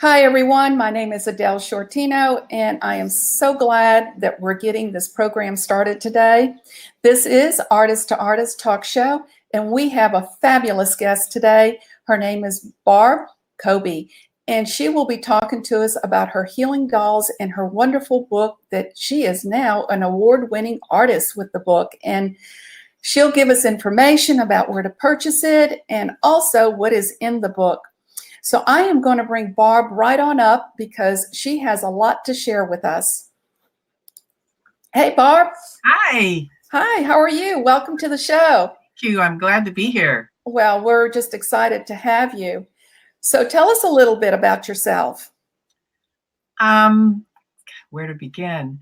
Hi, everyone. My name is Adele Shortino, and I am so glad that we're getting this program started today. This is Artist to Artist Talk Show, and we have a fabulous guest today. Her name is Barb Kobe, and she will be talking to us about her healing dolls and her wonderful book that she is now an award-winning artist with the book. And she'll give us information about where to purchase it and also what is in the book. So I am going to bring Barb right on up because she has a lot to share with us. Hey, Barb. Hi. Hi, how are you? Welcome to the show. Thank you. I'm glad to be here. Well, we're just excited to have you. So tell us a little bit about yourself. Where to begin?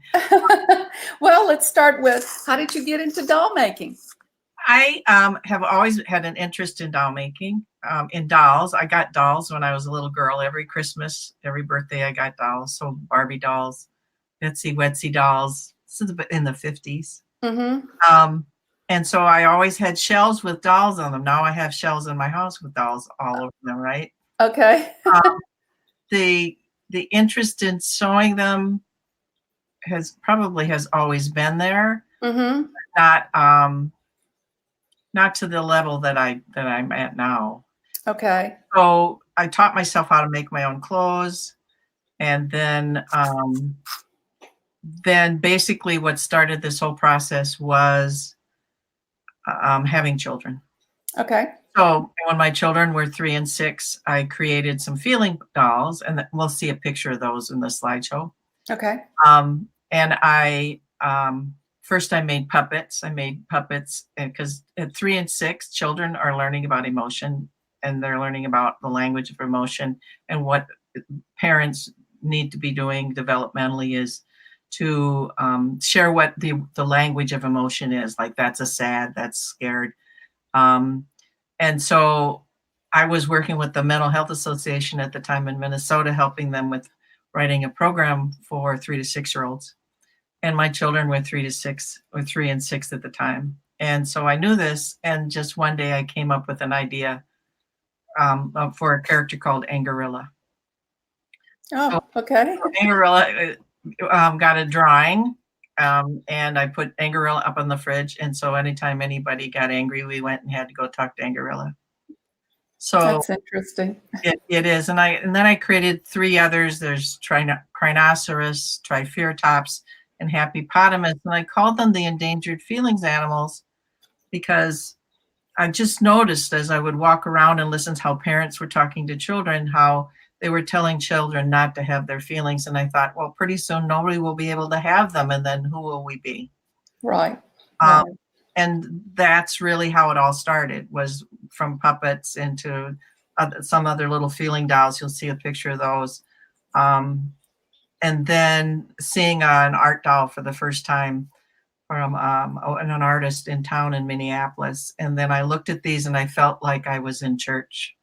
Well, let's start with, how did you get into doll making? I have always had an interest in doll making, in dolls. I got dolls when I was a little girl. Every Christmas, every birthday, I got dolls. So Barbie dolls, Betsy Wetsy dolls, since in the 50s. Mm-hmm. And so I always had shelves with dolls on them. Now I have shelves in my house with dolls all over them, right? Okay. The interest in showing them has always been there. Mm-hmm. Not to the level that I'm at now. Okay. So I taught myself how to make my own clothes, and then basically what started this whole process was having children. Okay. So when my children were 3 and 6, I created some feeling dolls, and we'll see a picture of those in the slideshow. Okay. And I first I made puppets. I made puppets because at 3 and 6, children are learning about emotion, and they're learning about the language of emotion, and what parents need to be doing developmentally is to share what the language of emotion is. Like, that's a sad, that's scared. And so I was working with the Mental Health Association at the time in Minnesota, helping them with writing a program for 3 to 6-year-olds. And my children were 3 and 6 at the time. And so I knew this, and just one day I came up with an idea for a character called Angarilla. Oh, okay. So Angarilla got a drawing, and I put Angarilla up on the fridge. And so anytime anybody got angry, we went and had to go talk to Angarilla. So that's interesting. It is. And then I created 3 others. There's Crinoceros, Triceratops, and Happypotamus. And I called them the endangered feelings animals because I just noticed as I would walk around and listen to how parents were talking to children, how they were telling children not to have their feelings. And I thought, well, pretty soon nobody will be able to have them. And then who will we be? Right. And that's really how it all started, was from puppets into some other little feeling dolls. You'll see a picture of those. And then seeing an art doll for the first time from an artist in town in Minneapolis. And then I looked at these and I felt like I was in church.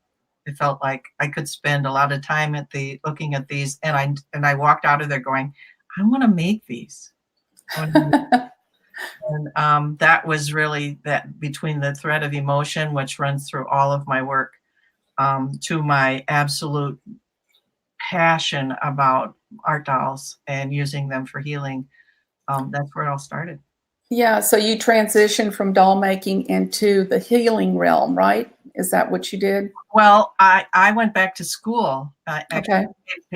It felt like I could spend a lot of time looking at these. And I walked out of there going, I want to make these. And that was really that, between the thread of emotion, which runs through all of my work, to my absolute passion about art dolls and using them for healing. That's where it all started. Yeah, so you transitioned from doll making into the healing realm, right? Is that what you did? Well, I went back to school. Okay.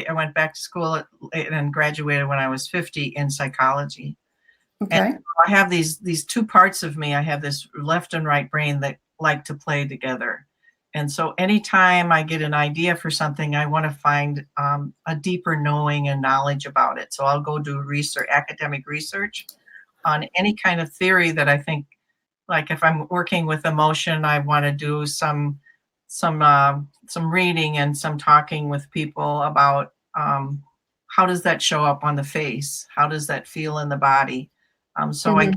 I went back to school and graduated when I was 50 in psychology. Okay. And I have these 2 parts of me. I have this left and right brain that like to play together. And so anytime I get an idea for something, I want to find a deeper knowing and knowledge about it. So I'll go do research, academic research on any kind of theory that I think, like if I'm working with emotion, I want to do some reading and some talking with people about how does that show up on the face? How does that feel in the body? So I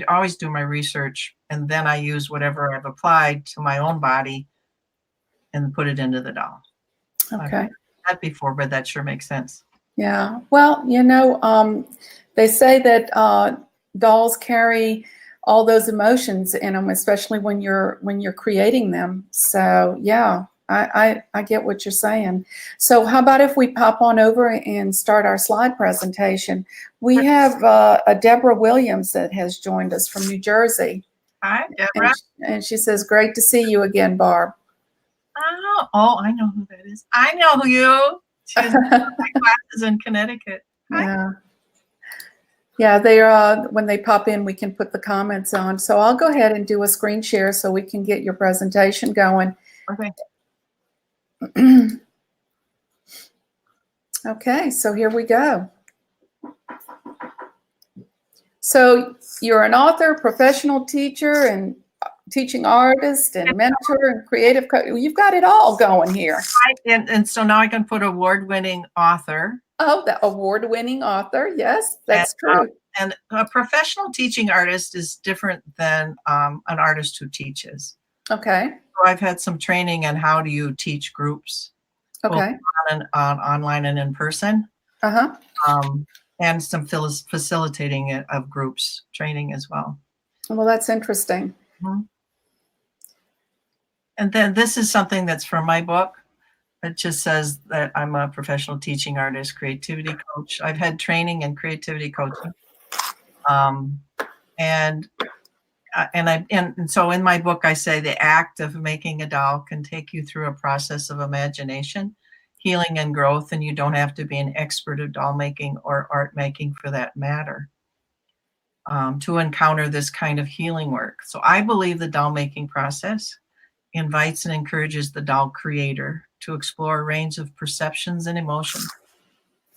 always do my research, and then I use whatever I've applied to my own body and put it into the doll. Okay. I've heard that before, but that sure makes sense. Yeah. Well, they say that dolls carry all those emotions in them, especially when you're creating them. So yeah, I get what you're saying. So how about if we pop on over and start our slide presentation? We have a Deborah Williams that has joined us from New Jersey. Hi, Deborah. And she says, great to see you again, Barb. Oh, I know who that is. I know who you. She's in my classes in Connecticut. Hi. Yeah. Yeah, they are. When they pop in, we can put the comments on. So I'll go ahead and do a screen share so we can get your presentation going. Okay. Okay, so here we go. So you're an author, professional teacher, and teaching artist, and mentor, and creative coach. You've got it all going here. And so now I can put award-winning author. Oh, the award-winning author. Yes, that's true. And a professional teaching artist is different than an artist who teaches. Okay. So I've had some training on how do you teach groups. Okay. Both online and in person. Uh-huh. And some facilitating of groups training as well. Well, that's interesting. Mm-hmm. And then this is something that's from my book. It just says that I'm a professional teaching artist, creativity coach. I've had training in creativity coaching. And so in my book, I say the act of making a doll can take you through a process of imagination, healing, and growth, and you don't have to be an expert of doll making or art making for that matter to encounter this kind of healing work. So I believe the doll making process invites and encourages the doll creator to explore a range of perceptions and emotions,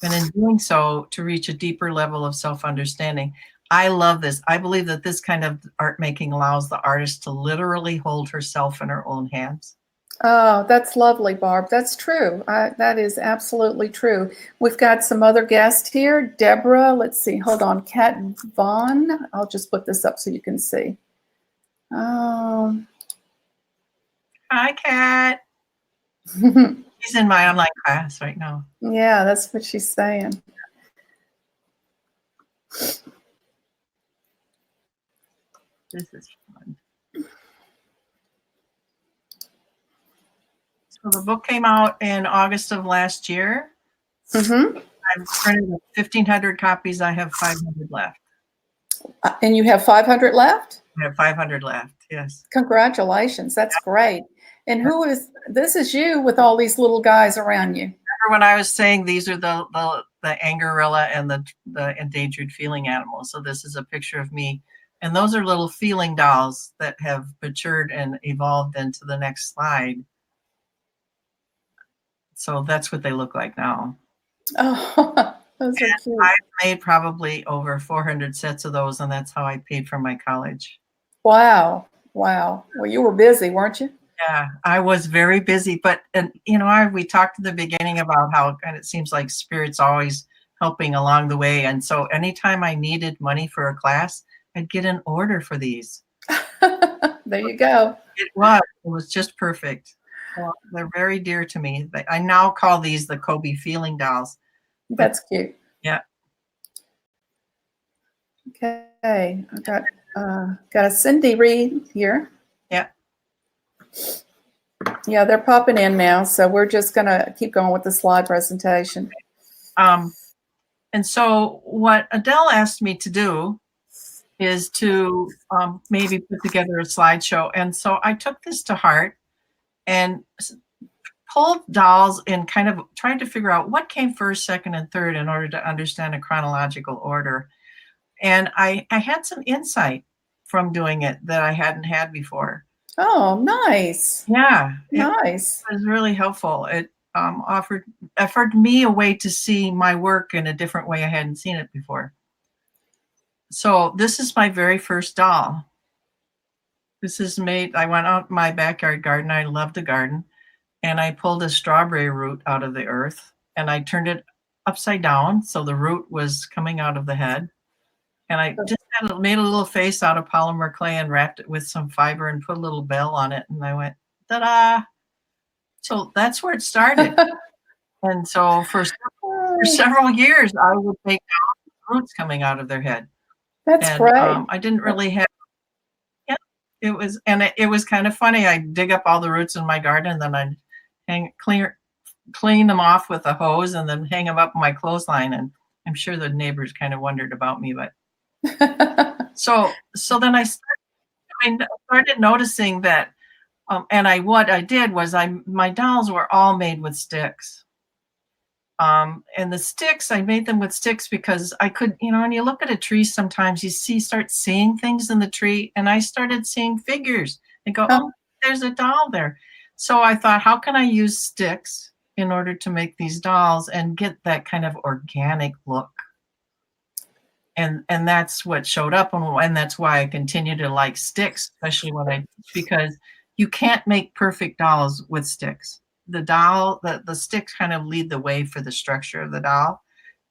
and in doing so, to reach a deeper level of self-understanding. I love this. I believe that this kind of art making allows the artist to literally hold herself in her own hands. Oh, that's lovely, Barb. That's true. That is absolutely true. We've got some other guests here. Deborah, let's see. Hold on. Kat Vaughn. I'll just put this up so you can see. Hi, Kat. She's in my online class right now. Yeah, that's what she's saying. This is fun. So the book came out in August of last year. Mm-hmm. I've printed 1,500 copies. I have 500 left. And you have 500 left? I have 500 left, yes. Congratulations. That's great. And this is you with all these little guys around you. Remember when I was saying these are the Angarilla and the endangered feeling animals. So this is a picture of me. And those are little feeling dolls that have matured and evolved into the next slide. So that's what they look like now. Oh, those are cute. I've made probably over 400 sets of those, and that's how I paid for my college. Wow. Wow. Well, you were busy, weren't you? Yeah, I was very busy, but we talked at the beginning about how kind of it seems like Spirit's always helping along the way. And so anytime I needed money for a class, I'd get an order for these. There you go. It was just perfect. Well, they're very dear to me. I now call these the Kobe feeling dolls. That's cute. Yeah. Okay, I got a Cindy Reed here. Yeah. Yeah, they're popping in now, so we're just gonna keep going with the slide presentation. And so what Adele asked me to do is to maybe put together a slideshow. And so I took this to heart and pulled dolls and kind of tried to figure out what came first, second, and third in order to understand a chronological order. And I had some insight from doing it that I hadn't had before. Oh, nice. Yeah. Nice. It was really helpful. It offered me a way to see my work in a different way I hadn't seen it before. So this is my very first doll. This is made, I went out in my backyard garden. I love the garden. And I pulled a strawberry root out of the earth and I turned it upside down. So the root was coming out of the head. And I just made a little face out of polymer clay and wrapped it with some fiber and put a little bell on it. And I went, ta-da. So that's where it started. And so for several years, I would make roots coming out of their head. That's great. I didn't really have, it was kind of funny. I'd dig up all the roots in my garden and then I'd clean them off with a hose and then hang them up on my clothesline. And I'm sure the neighbors kind of wondered about me, but so then I started noticing that, and what I did was my dolls were all made with sticks. And the sticks, I made them with sticks because I could, when you look at a tree, sometimes you start seeing things in the tree, and I started seeing figures and go, oh, there's a doll there. So I thought, how can I use sticks in order to make these dolls and get that kind of organic look? And that's what showed up, and that's why I continue to like sticks, especially when I teach, because you can't make perfect dolls with sticks. The sticks kind of lead the way for the structure of the doll.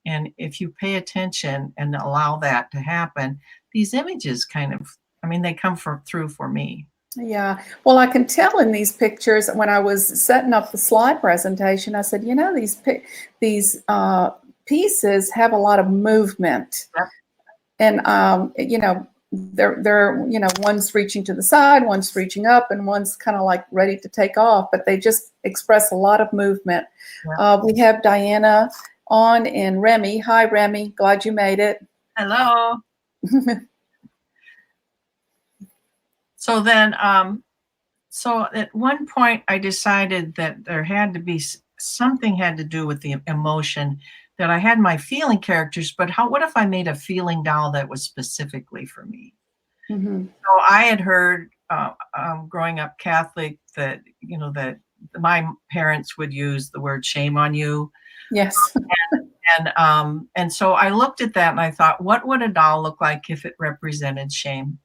And if you pay attention and allow that to happen, these images they come through for me. Yeah. Well, I can tell in these pictures when I was setting up the slide presentation, I said, these pieces have a lot of movement. Yep. And, they're one's reaching to the side, one's reaching up, and one's kind of like ready to take off, but they just express a lot of movement. Yeah. We have Diana on and Remy. Hi, Remy. Glad you made it. Hello. So then, so at one point I decided that there had to be something had to do with the emotion, that I had my feeling characters, but what if I made a feeling doll that was specifically for me? Mm-hmm. So I had heard growing up Catholic that, that my parents would use the word shame on you. Yes. And so I looked at that and I thought, what would a doll look like if it represented shame?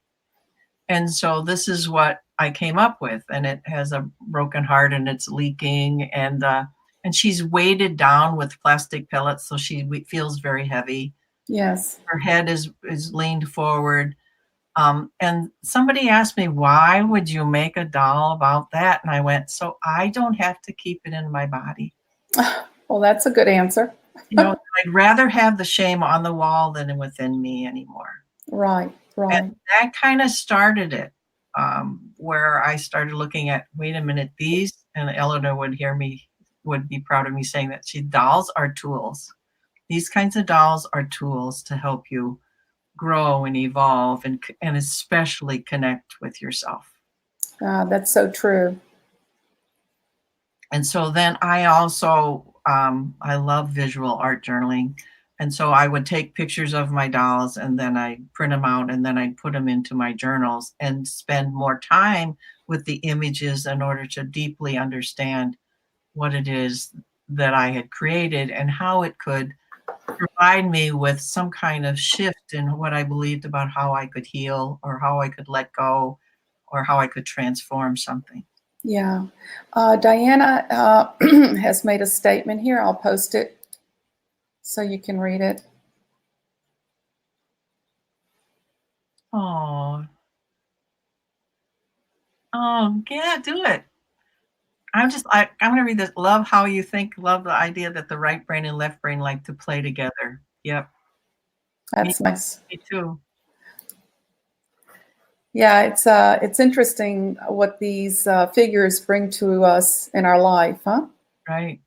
And so this is what I came up with, and it has a broken heart and it's leaking, and she's weighted down with plastic pellets, so she feels very heavy. Yes. Her head is leaned forward. And somebody asked me, why would you make a doll about that? And I went, so I don't have to keep it in my body. Well, that's a good answer. I'd rather have the shame on the wall than within me anymore. Right. And that kind of started it, where I started looking at, wait a minute, and Eleanor would be proud of me saying that dolls are tools. These kinds of dolls are tools to help you grow and evolve and especially connect with yourself. That's so true. And so then I also, I love visual art journaling. And so I would take pictures of my dolls and then I print them out and then I'd put them into my journals and spend more time with the images in order to deeply understand what it is that I had created and how it could provide me with some kind of shift in what I believed about how I could heal or how I could let go or how I could transform something. Yeah. Diana has made a statement here. I'll post it so you can read it. Oh, yeah, do it. I'm going to read this. Love how you think. Love the idea that the right brain and left brain like to play together. Yep. That's nice. Me too. Yeah, it's interesting what these figures bring to us in our life, huh? Right.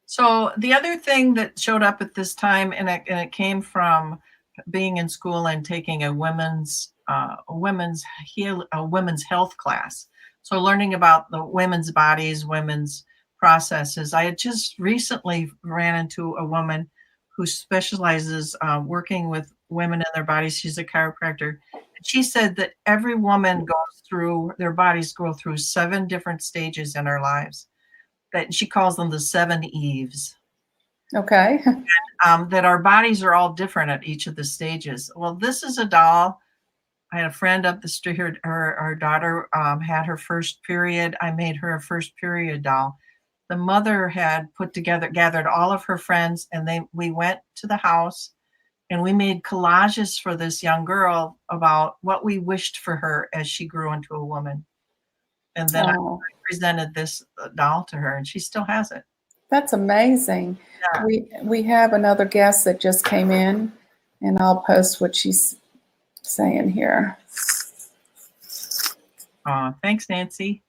So the other thing that showed up at this time, and it came from being in school and taking a women's health class. So learning about the women's bodies, women's processes. I had just recently ran into a woman who specializes working with women and their bodies. She's a chiropractor. She said that every woman their bodies go through 7 different stages in our lives. That she calls them the 7 Eves. Okay. That our bodies are all different at each of the stages. Well, this is a doll. I had a friend up the street, her daughter had her first period. I made her a first period doll. The mother had gathered all of her friends, and we went to the house and we made collages for this young girl about what we wished for her as she grew into a woman. And then I presented this doll to her, and she still has it. That's amazing. Yeah. We have another guest that just came in, and I'll post what she's saying here. Thanks, Nancy.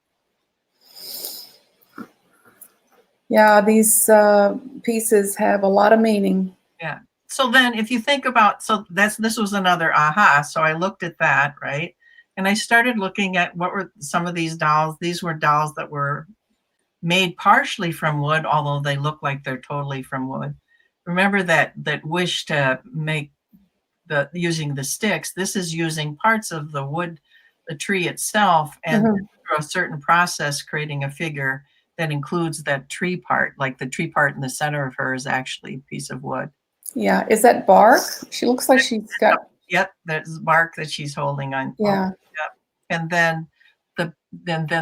Yeah, these pieces have a lot of meaning. Yeah. So then if you think about, so this was another aha. So I looked at that, right? And I started looking at what were some of these dolls. These were dolls that were made partially from wood, although they look like they're totally from wood. Remember that wish to make using the sticks. This is using parts of the wood, the tree itself, and through a certain process, creating a figure that includes that tree part. Like the tree part in the center of her is actually a piece of wood. Yeah, is that bark? She looks like she's got. Yep, there's bark that she's holding on. Yeah. Yep. And then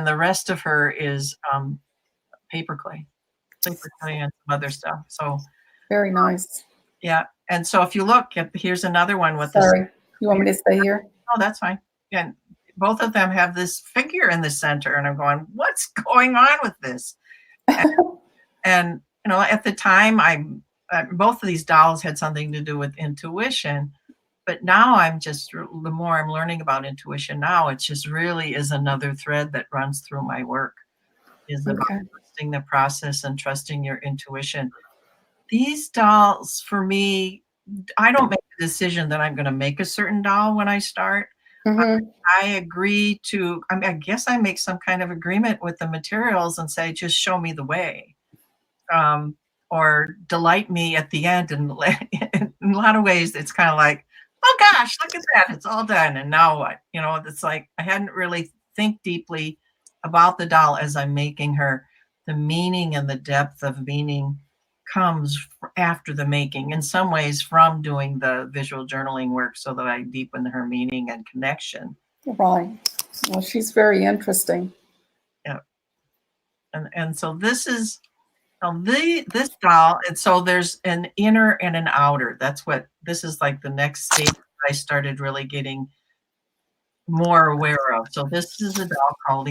the rest of her is paper clay and some other stuff. So Very nice. yeah. And so if you look at, here's another one with this. Sorry, you want me to stay here? Oh, that's fine. And both of them have this figure in the center, and I'm going, what's going on with this? And you know, at the time, both of these dolls had something to do with intuition. But now the more I'm learning about intuition now, it just really is another thread that runs through my work, is about trusting the process and trusting your intuition. These dolls, for me, I don't make the decision that I'm going to make a certain doll when I start. I agree to, I guess I make some kind of agreement with the materials and say, just show me the way. Or delight me at the end. And in a lot of ways, it's kind of like, oh gosh, look at that. It's all done. And now what? You know, it's like I hadn't really think deeply about the doll as I'm making her. The meaning and the depth of meaning comes after the making, in some ways from doing the visual journaling work, so that I deepen her meaning and connection. Right. Well, she's very interesting. Yeah. And so this is this doll, and so there's an inner and an outer. That's what this is like the next stage I started really getting more aware of. So this is a doll called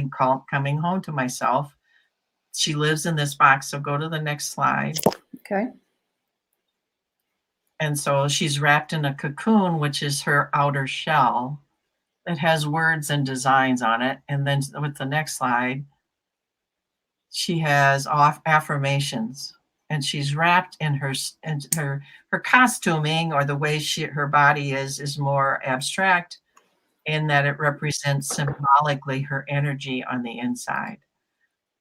Coming Home to Myself. She lives in this box. So go to the next slide. Okay. And so she's wrapped in a cocoon, which is her outer shell. It has words and designs on it. And then with the next slide, she has affirmations, and she's wrapped in her costuming, or the way her body is more abstract, in that it represents symbolically her energy on the inside.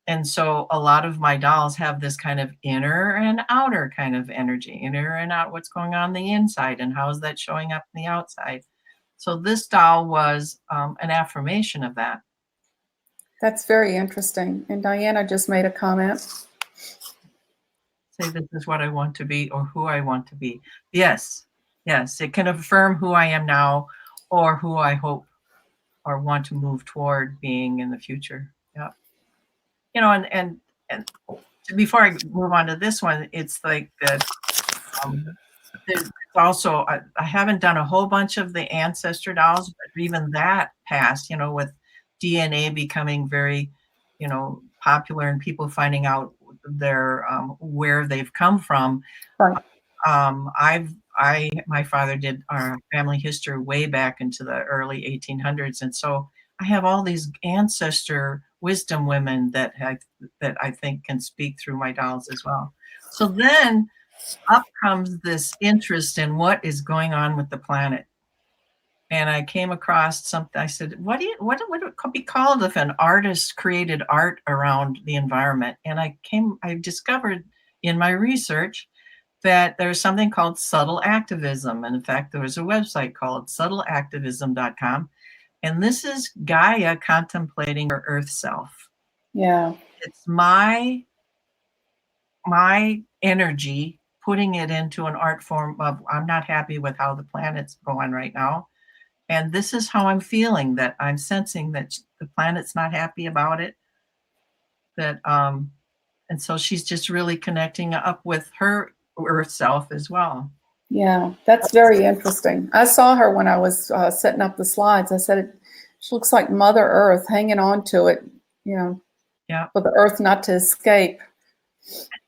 And so a lot of my dolls have this kind of inner and outer kind of energy, inner and out, what's going on the inside and how is that showing up in the outside. So this doll was an affirmation of that. That's very interesting. And Diana just made a comment. Say, this is what I want to be, or who I want to be. Yes, it can affirm who I am now, or who I hope or want to move toward being in the future. Yeah. You know, and before I move on to this one, it's like that. There's also, I haven't done a whole bunch of the ancestor dolls, but even that passed, you know, with DNA becoming very, you know, popular and people finding out their where they've come from. Right. My father did our family history way back into the early 1800s, and so I have all these ancestor wisdom women that I think can speak through my dolls as well. So then up comes this interest in what is going on with the planet. And I came across something. I said, what would it be called if an artist created art around the environment? And I discovered in my research that there's something called subtle activism. And in fact, there was a website called subtleactivism.com. And this is Gaia contemplating her earth self. Yeah. It's my energy, putting it into an art form of, I'm not happy with how the planet's going right now. And this is how I'm feeling, that I'm sensing that the planet's not happy about it. That and so she's just really connecting up with her earth self as well. Yeah, that's very interesting. I saw her when I was setting up the slides. I said, she looks like Mother Earth hanging on to it, you know, for the earth not to escape.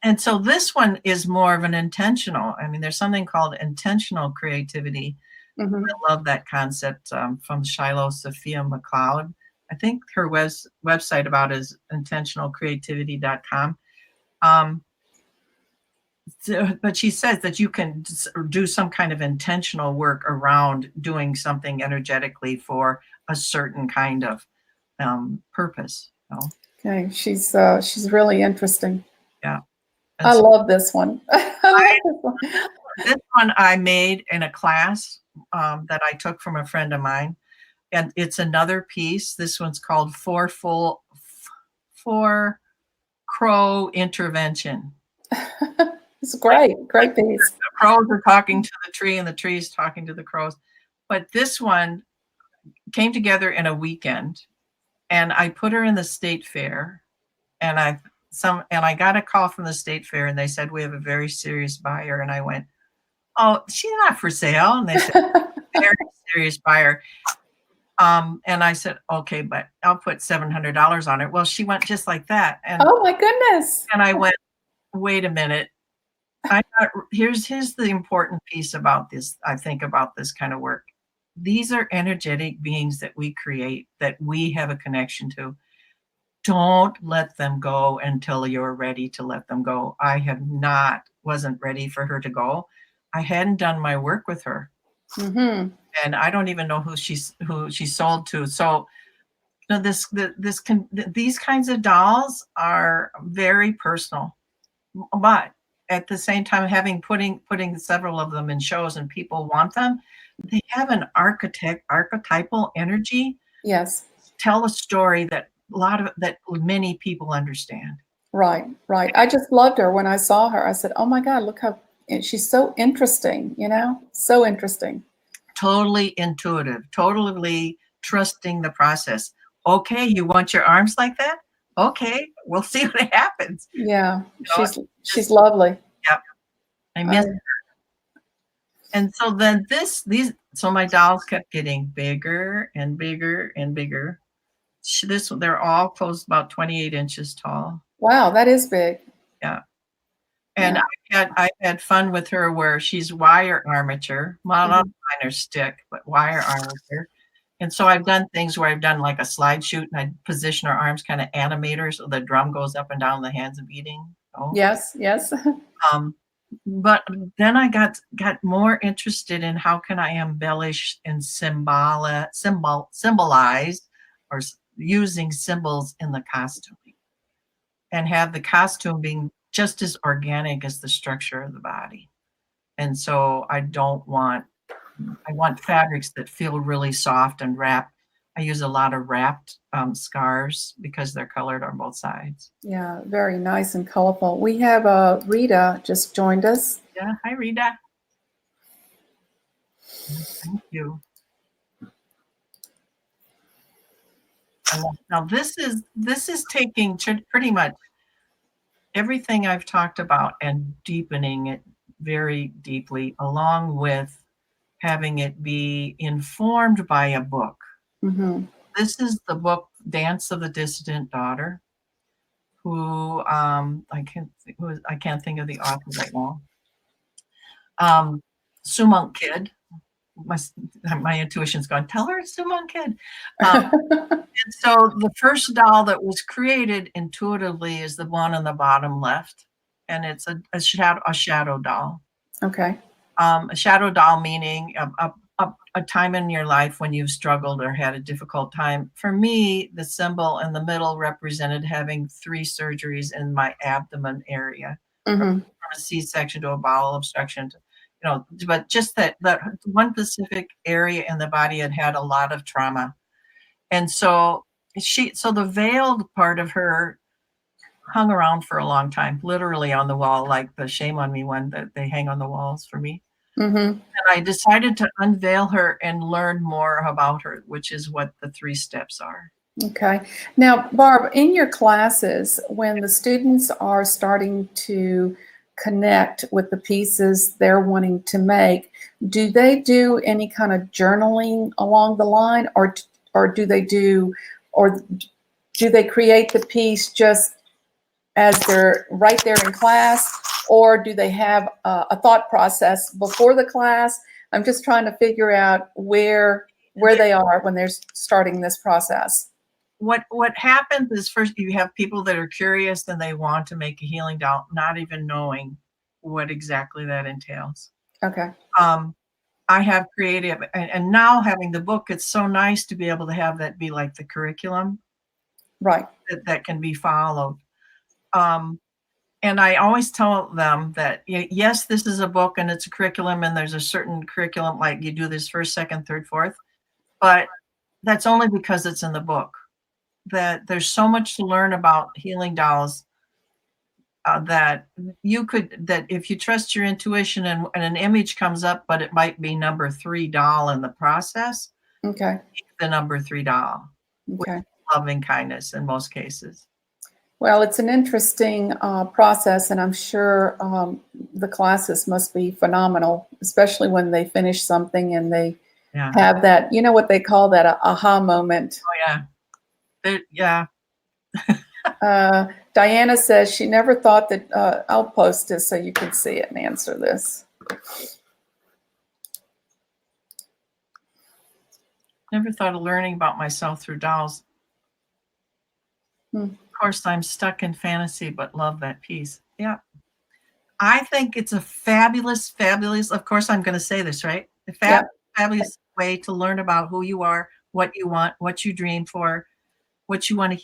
And so this one is more of an intentional. I mean, there's something called intentional creativity. Mm-hmm. I love that concept from Shiloh Sophia McLeod. I think her website about is intentionalcreativity.com. But she says that you can do some kind of intentional work around doing something energetically for a certain kind of purpose. Okay, she's really interesting. Yeah. I love this one. I love this one. This one I made in a class that I took from a friend of mine, and it's another piece. This one's called Four Crow Intervention. It's great piece. The crows are talking to the tree, and the tree is talking to the crows. But this one came together in a weekend, and I put her in the state fair, and I got a call from the state fair, and they said, we have a very serious buyer. And I went, oh, she's not for sale. And they said, very serious buyer. And I said, okay, but I'll put $700 on it. Well, she went just like that. And oh my goodness. And I went, wait a minute. I thought, here's the important piece about this. I think about this kind of work. These are energetic beings that we create, that we have a connection to. Don't let them go until you're ready to let them go. I wasn't ready for her to go. I hadn't done my work with her. Mm-hmm. And I don't even know who she sold to. So these kinds of dolls are very personal, but at the same time, putting several of them in shows and people want them, they have an archetypal energy. Yes. Tell a story that many people understand. Right. I just loved her when I saw her. I said, oh my God, look how she's so interesting, so interesting. Totally intuitive, totally trusting the process. Okay, you want your arms like that? Okay, we'll see what happens. Yeah, she's lovely. Yep, I miss her. And so then so my dolls kept getting bigger and bigger and bigger. They're all close about 28 inches tall. Wow, that is big. Yeah. And I had fun with her where she's wire armature, not liner stick, but wire armature. And so I've done things where I've done like a slide shoot, and I position her arms kind of animator, so the drum goes up and down, the hands are beating. Yes. But then I got more interested in how can I embellish and symbolize or using symbols in the costuming, and have the costume being just as organic as the structure of the body. And so I want fabrics that feel really soft and wrapped. I use a lot of wrapped scarves because they're colored on both sides. Yeah, very nice and colorful. We have Rita just joined us. Yeah, hi Rita. Thank you. Now this is taking pretty much everything I've talked about and deepening it very deeply, along with having it be informed by a book. Mm-hmm. This is the book Dance of the Dissident Daughter, who I can't think of the author right now. Sumunk Kid. My intuition's gone, tell her it's Sumunk Kid. And so the first doll that was created intuitively is the one on the bottom left, and it's a shadow doll. Okay. A shadow doll meaning a time in your life when you've struggled or had a difficult time. For me, the symbol in the middle represented having 3 surgeries in my abdomen area, from a C-section to a bowel obstruction, but just that one specific area in the body had a lot of trauma. And so the veiled part of her hung around for a long time, literally on the wall, like the Shame on Me one that they hang on the walls for me. Mm-hmm. And I decided to unveil her and learn more about her, which is what the 3 steps are. Okay. Now, Barb, in your classes, when the students are starting to connect with the pieces they're wanting to make, do they do any kind of journaling along the line, or do they create the piece just as they're right there in class, or do they have a thought process before the class? I'm just trying to figure out where they are when they're starting this process. what happens is, first you have people that are curious and they want to make a healing doll, not even knowing what exactly that entails. Okay. I have creative, and now having the book, it's so nice to be able to have that be like the curriculum Right. that can be followed. And I always tell them that, yes, this is a book and it's a curriculum, and there's a certain curriculum, like you do this first, second, third, fourth, but that's only because it's in the book. That there's so much to learn about healing dolls, that if you trust your intuition and an image comes up, but it might be number 3 doll in the process, Okay. the number 3 doll with Okay. loving kindness in most cases. Well, it's an interesting process, and I'm sure the classes must be phenomenal, especially when they finish something and they Yeah. have that, you know what they call that, aha moment. Oh yeah. Yeah. Diana says she never thought that, I'll post this so you can see it and answer this. Never thought of learning about myself through dolls. Of course, I'm stuck in fantasy, but love that piece. Yeah. I think it's a fabulous, of course, I'm going to say this, right? Fabulous way to learn about who you are, what you want, what you dream for, what you want to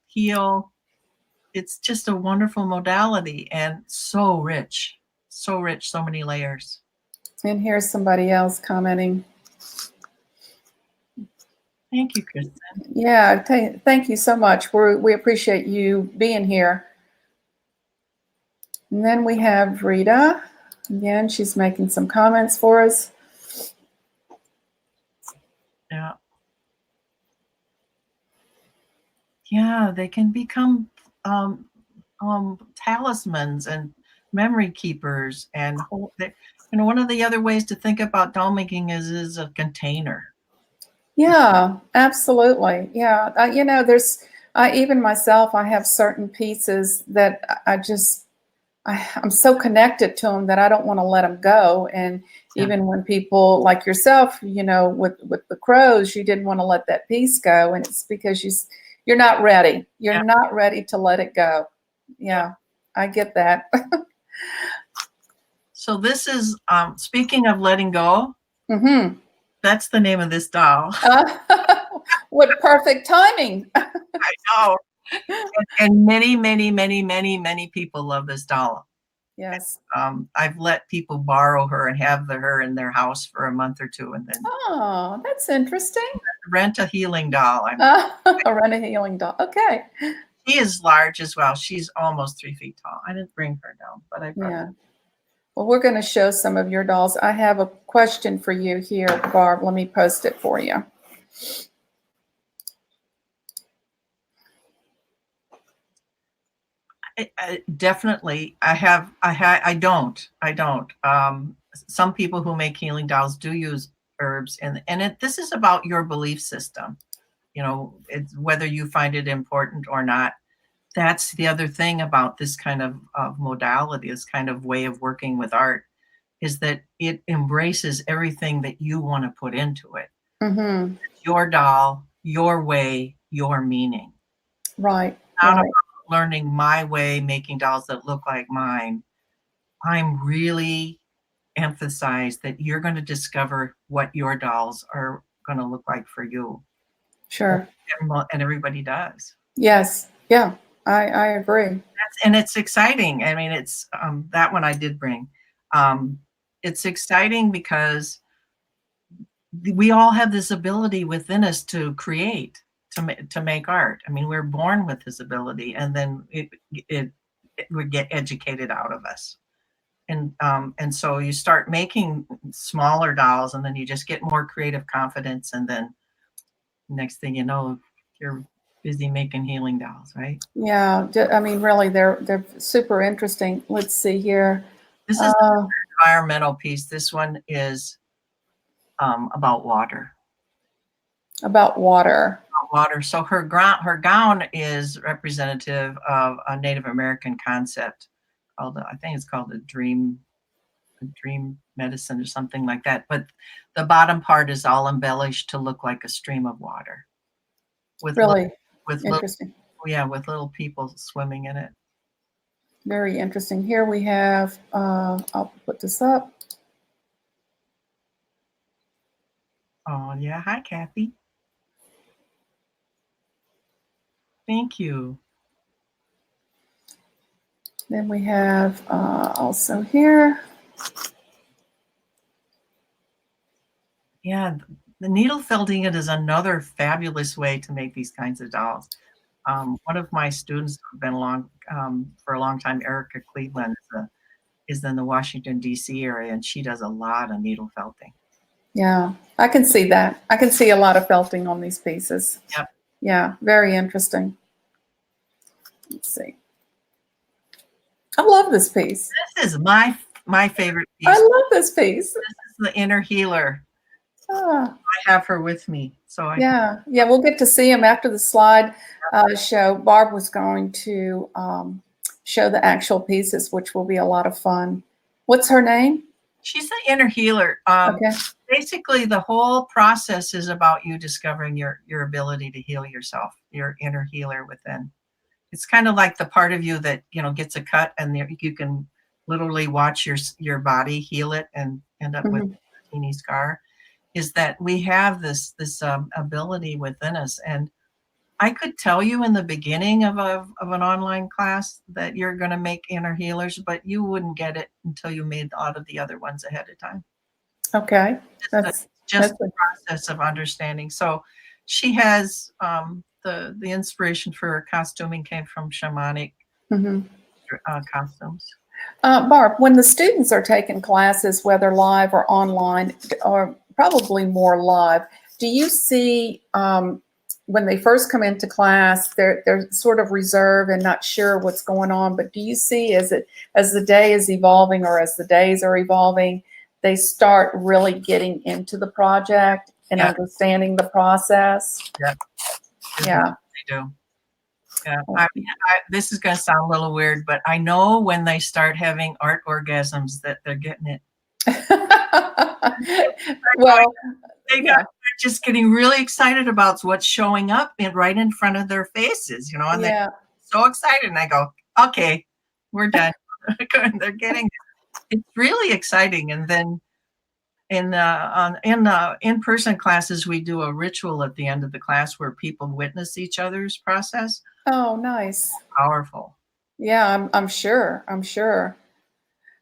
heal. It's just a wonderful modality and so rich, so many layers. And here's somebody else commenting. Thank you, Kristen. Yeah, thank you so much. We appreciate you being here. And then we have Rita. Again, she's making some comments for us. Yeah. Yeah, they can become talismans and memory keepers, and one of the other ways to think about doll making is a container. Yeah, absolutely. Yeah, there's even myself. I have certain pieces that I'm so connected to them that I don't want to let them go. And even when people like yourself, with the crows, you didn't want to let that piece go, and it's because you're not ready. You're not ready to let it go. Yeah, I get that. So this is speaking of letting go. Mm-hmm. That's the name of this doll. What perfect timing. I know. And many people love this doll. Yes. I've let people borrow her and have her in their house for a month or two, and then that's interesting. Rent a healing doll. Rent a healing doll. Okay. She is large as well. She's almost 3 feet tall. I didn't bring her down, but I brought her. Well, we're going to show some of your dolls. I have a question for you here, Barb. Let me post it for you. Definitely. I don't. Some people who make healing dolls do use herbs, and this is about your belief system. It's whether you find it important or not. That's the other thing about this kind of modality, this kind of way of working with art, is that it embraces everything that you want to put into it. Mm-hmm. Your doll, your way, your meaning. Right. Not about learning my way, making dolls that look like mine. I'm really emphasize that you're going to discover what your dolls are going to look like for you. Sure. And everybody does. Yes. Yeah. I agree. And it's exciting. I mean, it's that one I did bring. It's exciting because we all have this ability within us to create, to make art. I mean, we're born with this ability, and then it would get educated out of us. And so you start making smaller dolls, and then you just get more creative confidence, and then next thing you know, you're busy making healing dolls, right? Yeah, I mean, really, they're super interesting. Let's see here. This is an environmental piece. This one is about water. About water. Water. So her gown is representative of a Native American concept called, I think it's called a dream medicine or something like that. But the bottom part is all embellished to look like a stream of water. With really with Interesting. with little people swimming in it. Very interesting. Here we have, I'll put this up. Oh yeah, hi Kathy. Thank you. Then we have also here. Yeah, the needle felting it is another fabulous way to make these kinds of dolls. One of my students who've been along for a long time, Erica Cleveland, is in the Washington, D.C. area, and she does a lot of needle felting. Yeah, I can see that. I can see a lot of felting on these pieces. Yep. Yeah, very interesting. Let's see. I love this piece. This is my favorite piece. I love this piece. This is the inner healer. Ah, I have her with me. So yeah, we'll get to see him after the slide show. Barb was going to show the actual pieces, which will be a lot of fun. What's her name? She's the inner healer. Okay. Basically, the whole process is about you discovering your ability to heal yourself, your inner healer within. It's kind of like the part of you that, gets a cut, and you can literally watch your body heal it and end up with a teeny scar. Is that we have this ability within us. And I could tell you in the beginning of an online class that you're going to make inner healers, but you wouldn't get it until you made a lot of the other ones ahead of time. Okay. That's the process of understanding. So she has the inspiration for her costuming came from shamanic costumes. Barb, when the students are taking classes, whether live or online, or probably more live, do you see when they first come into class, they're sort of reserved and not sure what's going on, but do you see as the day is evolving or as the days are evolving, they start really getting into the project and understanding the process? Yeah, they do. Yeah, this is going to sound a little weird, but I know when they start having art orgasms that they're getting it. Well, they're just getting really excited about what's showing up right in front of their faces, and they're so excited. And I go, okay, we're done. They're getting it. It's really exciting. And then in in-person classes, we do a ritual at the end of the class where people witness each other's process. Oh, nice. Powerful. Yeah, I'm sure. I'm sure.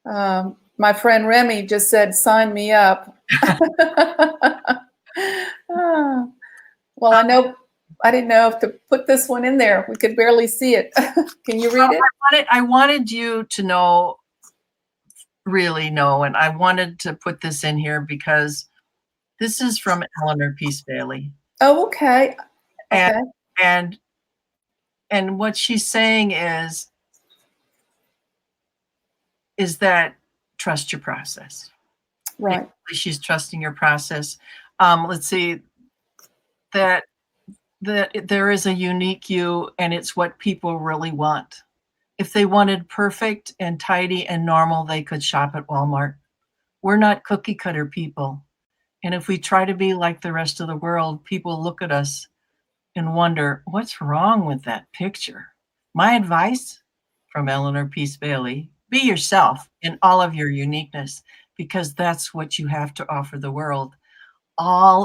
My friend Remy just said, "Sign me up." Well, I didn't know if to put this one in there. We could barely see it. Can you read it? I wanted you to really know, and I wanted to put this in here because this is from Eleanor Peace Bailey. Oh, okay. Okay. And what she's saying is that trust your process. Right. Basically, she's trusting your process. Let's see that there is a unique you, and it's what people really want. If they wanted perfect and tidy and normal, they could shop at Walmart. We're not cookie cutter people. And if we try to be like the rest of the world, people look at us and wonder, what's wrong with that picture? My advice from Eleanor Peace Bailey, be yourself in all of your uniqueness, because that's what you have to offer the world.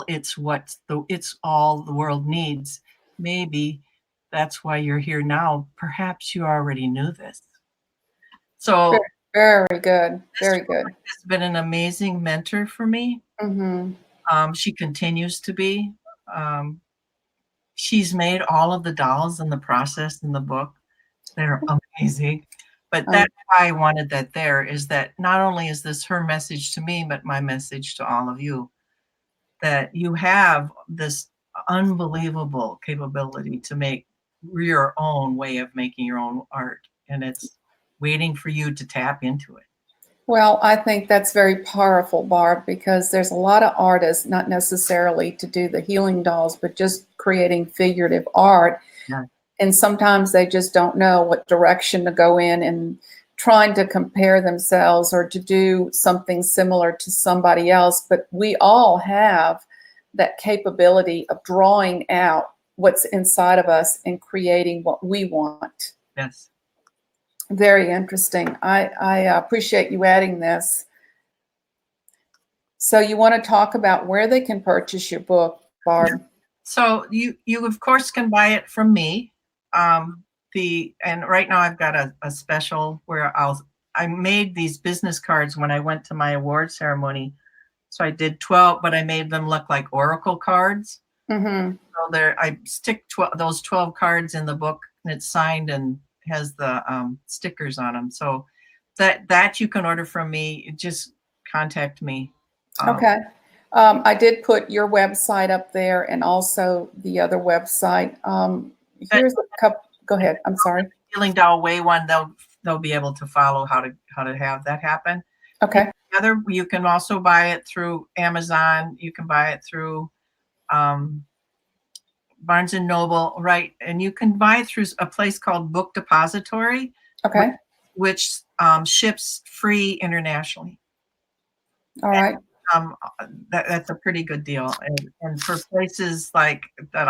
It's all the world needs. Maybe that's why you're here now. Perhaps you already knew this. So very good. Very good. Has been an amazing mentor for me. She continues to be. She's made all of the dolls in the process in the book. They're amazing. But that's why I wanted that there, is that not only is this her message to me, but my message to all of you, that you have this unbelievable capability to make your own way of making your own art. And it's waiting for you to tap into it. Well, I think that's very powerful, Barb, because there's a lot of artists, not necessarily to do the healing dolls, but just creating figurative art. Yeah. And sometimes they just don't know what direction to go in, and trying to compare themselves or to do something similar to somebody else. But we all have that capability of drawing out what's inside of us and creating what we want. Yes. Very interesting. I appreciate you adding this. So you want to talk about where they can purchase your book, Barb? So you of course can buy it from me. And right now I've got a special where I made these business cards when I went to my award ceremony. So I did 12, but I made them look like oracle cards. Mm-hmm. So I stick those 12 cards in the book, and it's signed and has the stickers on them. So that you can order from me. Just contact me. Okay. I did put your website up there and also the other website. Here's a couple. Go ahead. I'm sorry. Healing Doll Way one, they'll be able to follow how to have that happen. Okay. You can also buy it through Amazon. You can buy it through Barnes and Noble, right? And you can buy it through a place called Book Depository, Okay. which ships free internationally. All right. That's a pretty good deal. And for places like that,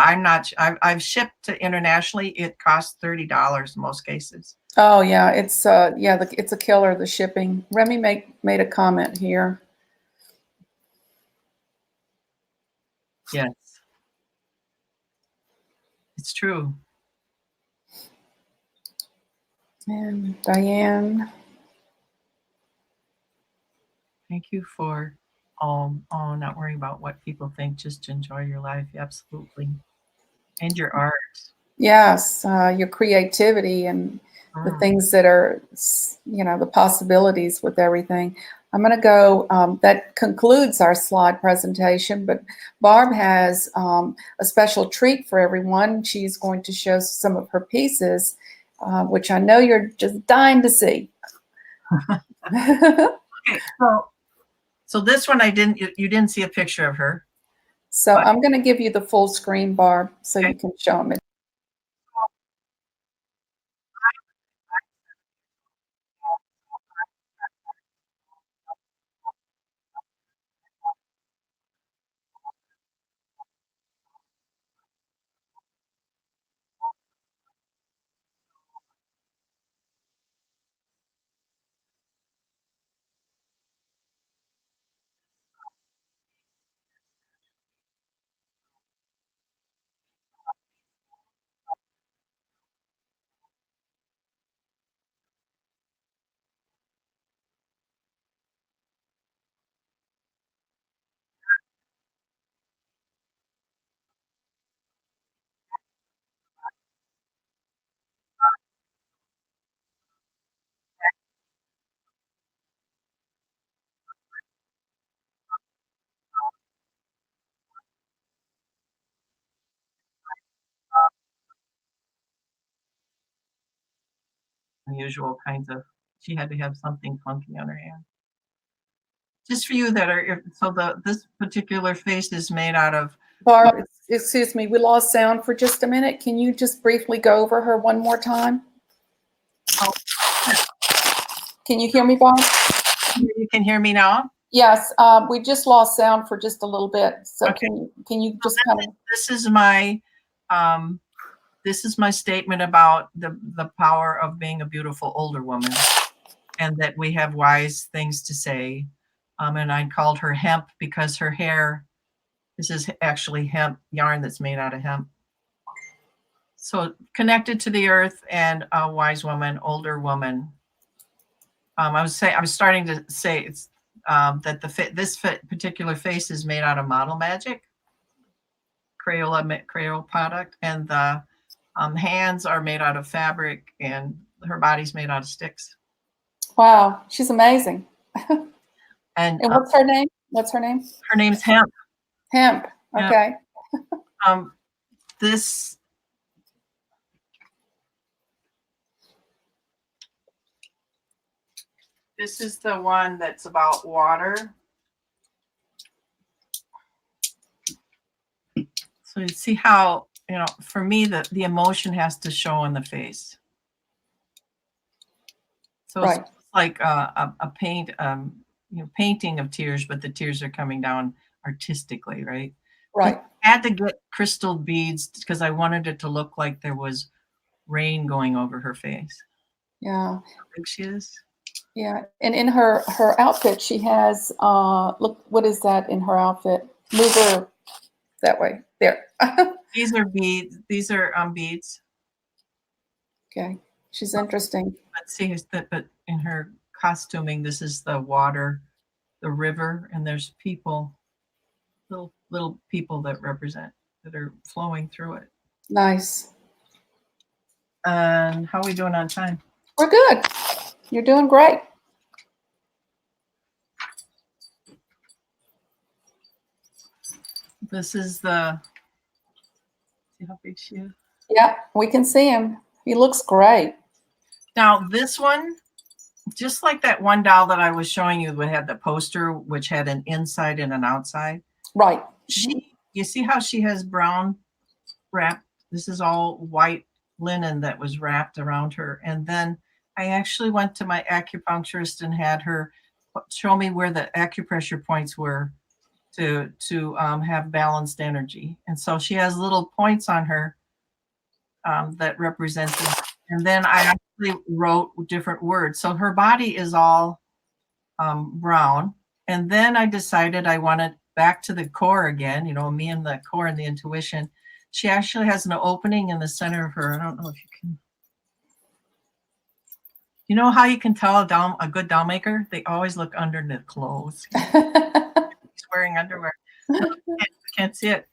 I've shipped to internationally, it costs $30 in most cases. Oh yeah, it's it's a killer, the shipping. Remy made a comment here. Yes, it's true. And Diane. Thank you for not worrying about what people think. Just enjoy your life. Absolutely. And your art. Yes, your creativity and the things that are, the possibilities with everything. I'm going to go, that concludes our slide presentation, but Barb has a special treat for everyone. She's going to show some of her pieces, which I know you're just dying to see. Okay, so this one you didn't see a picture of her. So I'm going to give you the full screen, Barb, so Okay. you can show them. Unusual kinds of. She had to have something funky on her hand. Just for you that are this particular face is made out of. Barb, excuse me, we lost sound for just a minute. Can you just briefly go over her one more time? Oh. Can you hear me, Barb? You can hear me now? Yes, we just lost sound for just a little bit. So Okay. Can you just kind of. This is my statement about the power of being a beautiful older woman, and that we have wise things to say. And I called her hemp because her hair, this is actually hemp yarn that's made out of hemp. So connected to the earth and a wise woman, older woman. I was starting to say it's that this particular face is made out of model magic, Crayola product, and the hands are made out of fabric, and her body's made out of sticks. Wow, she's amazing. And what's her name? What's her name? Her name's Hemp. Hemp. Okay. This is the one that's about water. So you see how, for me, the emotion has to show on the face. So Right. It's like a painting of tears, but the tears are coming down artistically, right? Right. I had to get crystal beads because I wanted it to look like there was rain going over her face. Yeah. How big she is. Yeah. And in her outfit, she has look, what is that in her outfit? Move her that way. There. These are beads. These are beads. Okay. She's interesting. Let's see, but in her costuming, this is the water, the river, and there's people, little people that are flowing through it. Nice. And how are we doing on time? We're good. You're doing great. This is the, see how big she is? Yeah, we can see him. He looks great. Now this one, just like that one doll that I was showing you, that had the poster, which had an inside and an outside. Right. You see how she has brown wrap? This is all white linen that was wrapped around her. And then I actually went to my acupuncturist and had her show me where the acupressure points were to have balanced energy. And so she has little points on her that represent it. And then I actually wrote different words. So her body is all brown. And then I decided I wanted back to the core again, me and the core and the intuition. She actually has an opening in the center of her. I don't know if you can. You know how you can tell a good doll maker? They always look under the clothes. She's wearing underwear. No, I can't see it.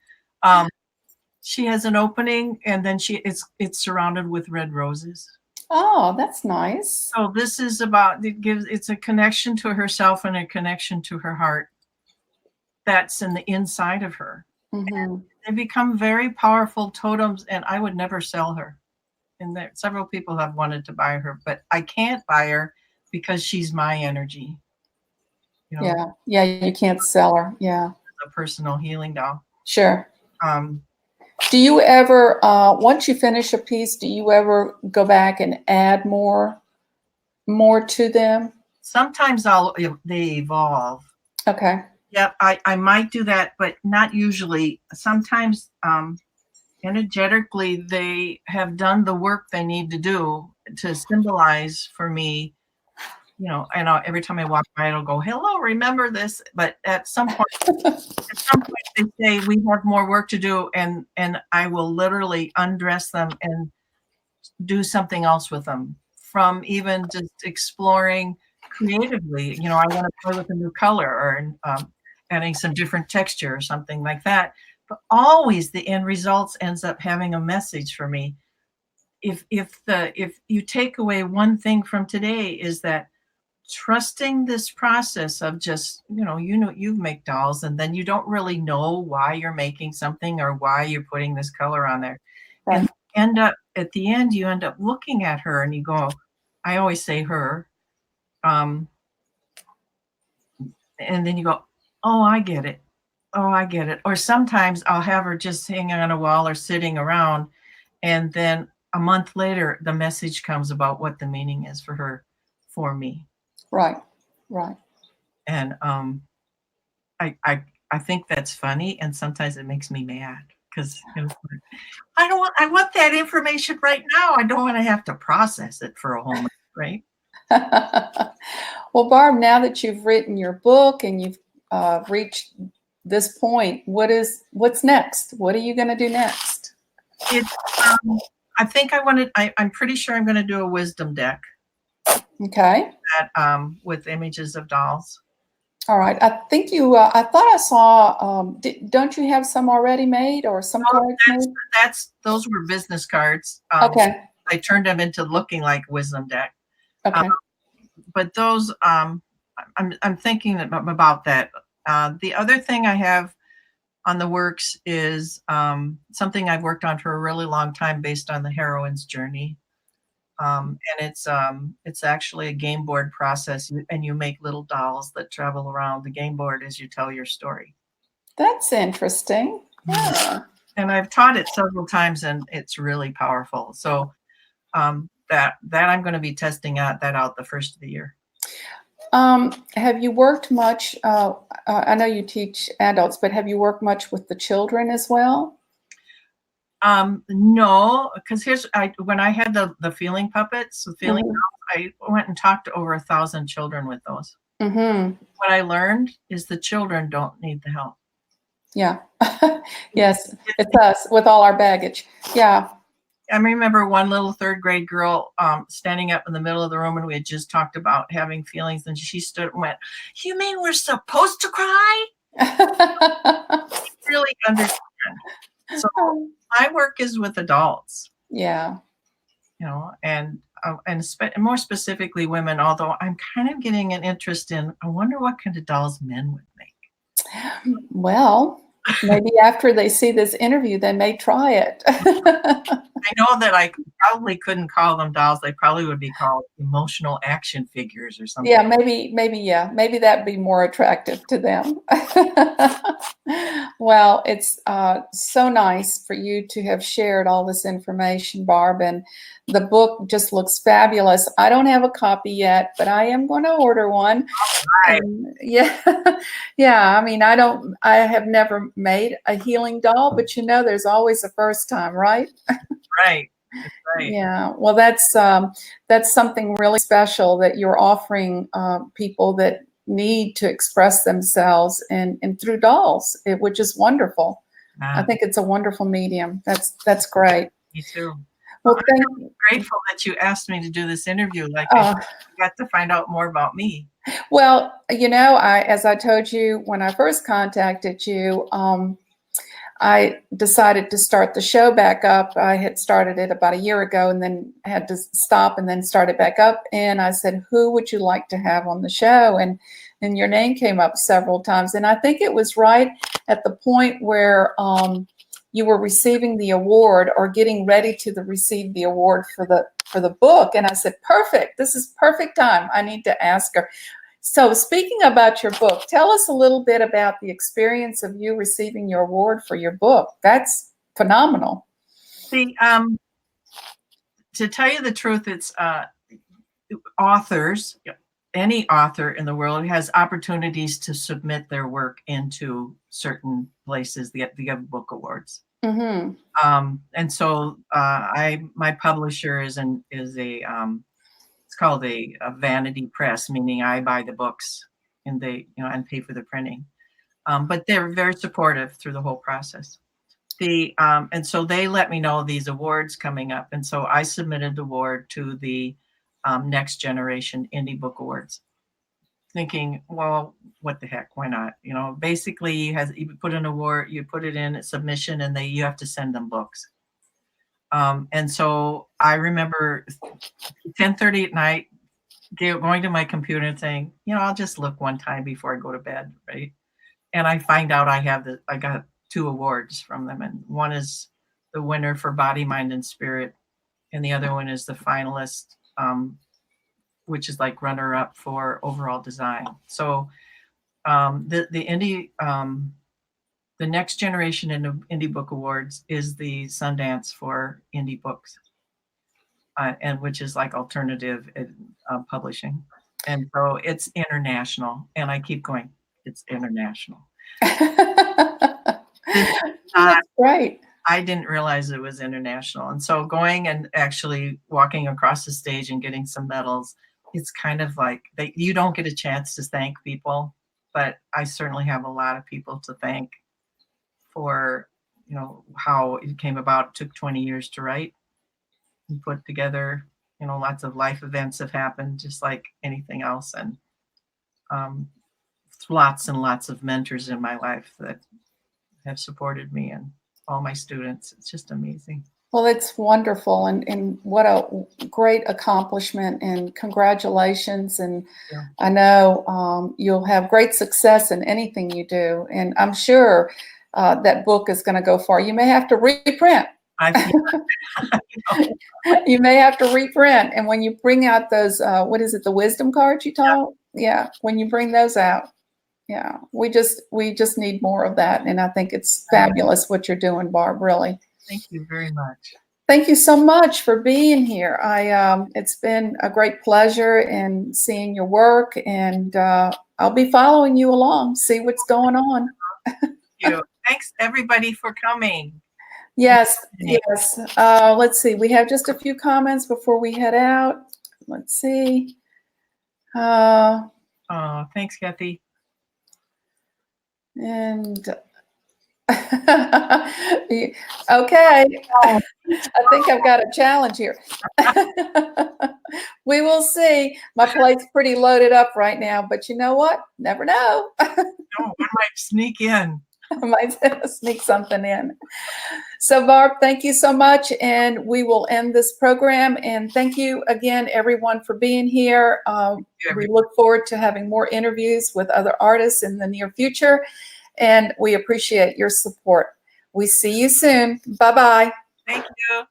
She has an opening, and then it's surrounded with red roses. Oh, that's nice. So this is about, it's a connection to herself and a connection to her heart that's in the inside of her. Mm-hmm. They become very powerful totems, and I would never sell her. And several people have wanted to buy her, but I can't buy her because she's my energy. Yeah, you can't sell her. Yeah, a personal healing doll. Sure. Um, Do you ever, once you finish a piece, do you ever go back and add more to them? Sometimes they evolve. Okay. Yep, I might do that, but not usually. Sometimes energetically, they have done the work they need to do to symbolize for me. I know every time I walk by, it'll go, "Hello, remember this." But at some point, they say we have more work to do, and I will literally undress them and do something else with them. From even just exploring creatively, I want to play with a new color or adding some different texture or something like that. But always the end results ends up having a message for me. If you take away one thing from today, is that trusting this process of just, you make dolls and then you don't really know why you're making something or why you're putting this color on there. Right. And at the end, you end up looking at her and you go, I always say her. And then you go, oh, I get it. Oh, I get it. Or sometimes I'll have her just hanging on a wall or sitting around. And then a month later, the message comes about what the meaning is for her, for me. Right. And I think that's funny, and sometimes it makes me mad because I want that information right now. I don't want to have to process it for a whole month, right? Well, Barb, now that you've written your book and you've reached this point, what's next? What are you going to do next? I think I'm pretty sure I'm going to do a wisdom deck. Okay. That with images of dolls. All right. I think I thought I saw, don't you have some already made or some cards made? Those were business cards. Okay. I turned them into looking like wisdom deck. Okay. But those, I'm thinking about that. The other thing I have on the works is something I've worked on for a really long time based on the heroine's journey. And it's actually a game board process, and you make little dolls that travel around the game board as you tell your story. That's interesting. Yeah. And I've taught it several times, and it's really powerful. So that I'm going to be testing that out the first of the year. Have you worked much? I know you teach adults, but have you worked much with the children as well? No, because when I had the feeling puppets, the feeling Mhm. dolls, I went and talked to over 1,000 children with those. Mhm. What I learned is the children don't need the help. Yeah. Yes, it's us with all our baggage. Yeah. I remember one little third grade girl standing up in the middle of the room, and we had just talked about having feelings, and she stood and went, "You mean we're supposed to cry?" Really understand. So my work is with adults, Yeah. and more specifically women. Although I'm kind of getting an interest in, I wonder what kind of dolls men would make. Well, maybe after they see this interview, they may try it. I know that I probably couldn't call them dolls. They probably would be called emotional action figures or something. Yeah, maybe that'd be more attractive to them. Well, it's so nice for you to have shared all this information, Barb, and the book just looks fabulous. I don't have a copy yet, but I am going to order one. Right, And yeah, yeah. I mean, I have never made a healing doll, but there's always a first time, right? right, that's right. Yeah, well, that's something really special that you're offering people that need to express themselves and through dolls, which is wonderful. I think it's a wonderful medium. That's great. Me too. Well, I'm thank really grateful that you asked me to do this interview. Like uh, you got to find out more about me. well, as I told you when I first contacted you, I decided to start the show back up. I had started it about a year ago and then had to stop and then start it back up. And I said, who would you like to have on the show? And your name came up several times. And I think it was right at the point where you were receiving the award or getting ready to receive the award for the book. And I said, perfect. This is perfect time. I need to ask her. So speaking about your book, tell us a little bit about the experience of you receiving your award for your book. That's phenomenal. See, to tell you the truth, it's authors, any author in the world has opportunities to submit their work into certain places, the book awards. Mm-hmm. And so my publisher is it's called a vanity press, meaning I buy the books and and pay for the printing. But they're very supportive through the whole process. And so they let me know these awards coming up. And so I submitted the award to the Next Generation Indie Book Awards, thinking, well, what the heck, why not? Basically you put an award, you put it in a submission, and you have to send them books. And so I remember 10:30 at night, going to my computer and saying, I'll just look one time before I go to bed, right? And I find out I got 2 awards from them, and one is the winner for Body, Mind, and Spirit, and the other one is the finalist, which is like runner-up for overall design. So the indie, the Next Generation Indie Book Awards is the Sundance for indie books, and which is like alternative publishing. And so it's international, and I keep going, it's international. That's great. I didn't realize it was international. And so going and actually walking across the stage and getting some medals, it's kind of like you don't get a chance to thank people, but I certainly have a lot of people to thank for, how it came about. It took 20 years to write and put together, lots of life events have happened just like anything else. And lots and lots of mentors in my life that have supported me and all my students. It's just amazing. Well, it's wonderful, and what a great accomplishment, and congratulations. And Yeah. I know you'll have great success in anything you do, and I'm sure that book is going to go far. You may have to reprint. You may have to reprint, and when you bring out those, what is it, the wisdom cards you taught? Yeah, when you bring those out, yeah, we just need more of that, and I think it's fabulous what you're doing, Barb. Really. Thank you very much. Thank you so much for being here. It's been a great pleasure in seeing your work, and I'll be following you along, see what's going on. Thank you. Thanks everybody for coming. Yes, yes. Let's see. We have just a few comments before we head out. Let's see. Oh, thanks, Kathy. And okay, I think I've got a challenge here. We will see. My plate's pretty loaded up right now, but you know what? Never know. No, I might sneak in. I might sneak something in. So Barb, thank you so much, and we will end this program. And thank you again, everyone, for being here. We look forward to having more interviews with other artists in the near future, and we appreciate your support. We see you soon. Bye-bye. Thank you.